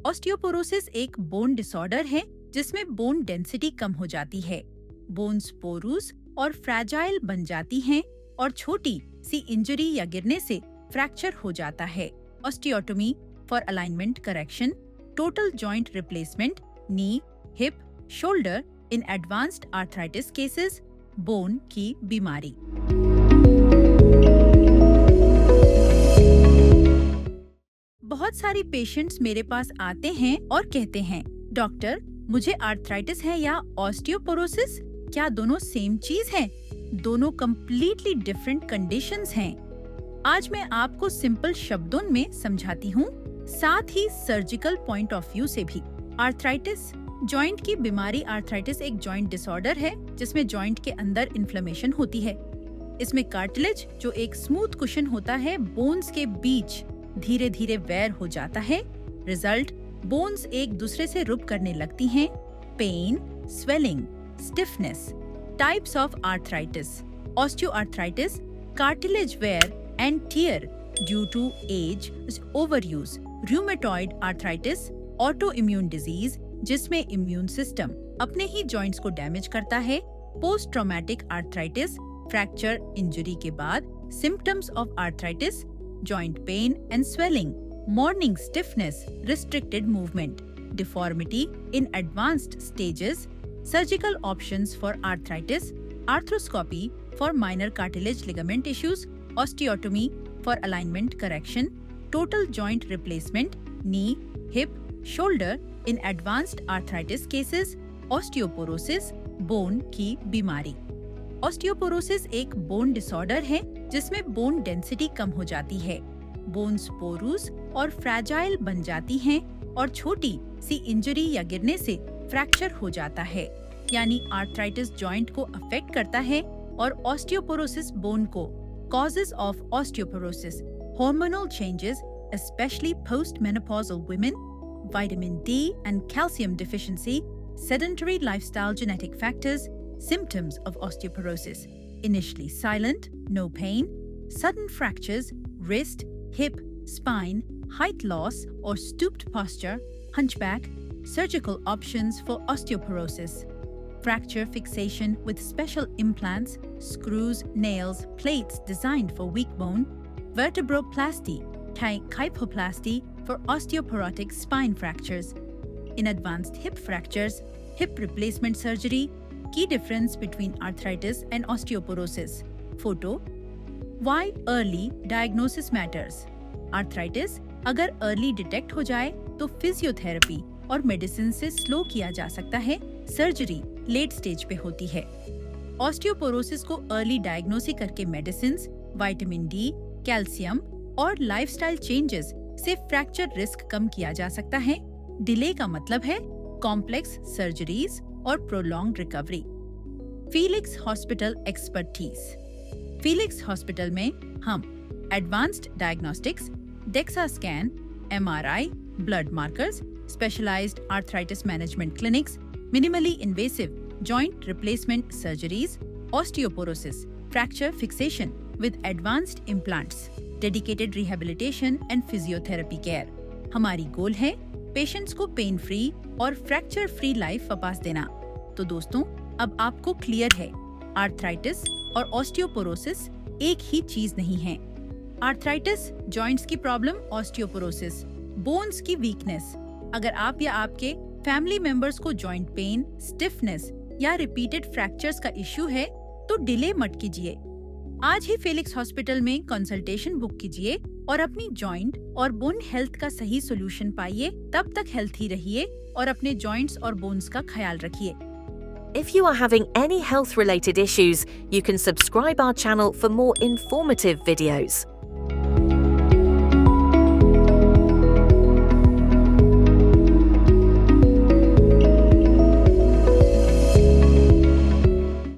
Osteoporosis एक bone disorder है जिसमें बोन डेंसिटी कम हो जाती है, बोन्स पोरूस और फ्रैजाइल बन जाती हैं और छोटी सी इंजरी या गिरने से फ्रैक्चर हो जाता है। Osteotomy for alignment correction, total joint replacement, knee, hip, shoulder in advanced arthritis cases, bone की बीमारी। बहुत सारी पेशेंट्स मेरे पास आते हैं और कहते हैं, डॉक्टर मुझे आर्थराइटिस है या ऑस्टियोपोरोसिस, क्या दोनों सेम चीज है? दोनों कंप्लीटली डिफरेंट कंडीशंस हैं। आज मैं आपको सिंपल शब्दों में समझाती हूँ, साथ ही सर्जिकल पॉइंट ऑफ व्यू से भी। आर्थराइटिस जॉइंट की बीमारी। आर्थराइटिस एक जॉइंट डिसऑर्डर है जिसमें जॉइंट के अंदर इन्फ्लेमेशन होती है। इसमें कार्टिलेज जो एक स्मूथ कुशन होता है, बोन्स के बीच धीरे धीरे वेयर हो जाता है। रिजल्ट, बोन्स एक दूसरे से रुब करने लगती हैं। Pain, swelling, stiffness. Types of arthritis: osteoarthritis, cartilage wear and tear due to age, overuse. Rheumatoid arthritis, autoimmune disease जिसमें इम्यून सिस्टम अपने ही जॉइंट्स को डैमेज करता है। Post traumatic arthritis, fracture injury के बाद। Symptoms of arthritis: joint pain and swelling, morning stiffness, restricted movement, deformity in advanced stages, surgical options for arthritis, arthroscopy for minor cartilage ligament issues, osteotomy for alignment correction, total joint replacement, knee, hip, shoulder in advanced arthritis cases, osteoporosis, bone की बीमारी। Osteoporosis एक bone disorder है जिसमें bone density कम हो जाती है, bones पोरूस और fragile बन जाती हैं और छोटी सी इंजरी या गिरने से फ्रैक्चर हो जाता है। यानी आर्थराइटिस जॉइंट को अफेक्ट करता है और ऑस्टियोपोरोसिस बोन को। Causes of osteoporosis: hormonal changes especially post-menopausal women, vitamin D and calcium deficiency, sedentary lifestyle, genetic factors. Symptoms of osteoporosis: initially silent, no pain, sudden fractures, wrist, hip, spine, height loss or stooped posture, hunchback. Surgical options for osteoporosis: fracture fixation with special implants, screws, nails, plates designed for weak bone, vertebroplasty, kyphoplasty for osteoporotic spine fractures. In advanced hip fractures, hip replacement surgery. Key difference between arthritis and osteoporosis. Photo. Why early diagnosis matters. Arthritis अगर early detect हो जाए तो physiotherapy और medicine से slow किया जा सकता है, सर्जरी लेट स्टेज पे होती है। ऑस्टियोपोरोसिस को अर्ली डायग्नोसिस करके मेडिसिन, विटामिन डी, कैल्शियम और लाइफस्टाइल चेंजेस से फ्रैक्चर रिस्क कम किया जा सकता है। डिले का मतलब है कॉम्प्लेक्स सर्जरीज और prolonged recovery. Felix hospital expertise. Felix hospital में हम advanced diagnostics, DEXA scan, MRI, blood markers, specialised arthritis management clinics, minimally invasive joint replacement surgeries, osteoporosis, fracture fixation with advanced implants, dedicated rehabilitation and physiotherapy care. हमारी goal है patients को pain free और fracture free life वापस देना। तो दोस्तों, अब आपको क्लियर है, आर्थराइटिस और ऑस्टियोपोरोसिस एक ही चीज नहीं है। आर्थराइटिस जॉइंट्स की प्रॉब्लम, ऑस्टियोपोरोसिस बोन्स की वीकनेस। अगर आप या आपके फैमिली मेंबर्स को जॉइंट पेन, स्टिफनेस या रिपीटेड फ्रैक्चर्स का इश्यू है तो डिले मत कीजिए। आज ही फेलिक्स हॉस्पिटल में कंसल्टेशन बुक कीजिए और अपनी जॉइंट और बोन हेल्थ का सही सोल्यूशन पाइए। तब तक हेल्थी रहिए और अपने जॉइंट्स और बोन्स का ख्याल रखिए। If you are having any health-related issues, you can subscribe our channel for more informative videos.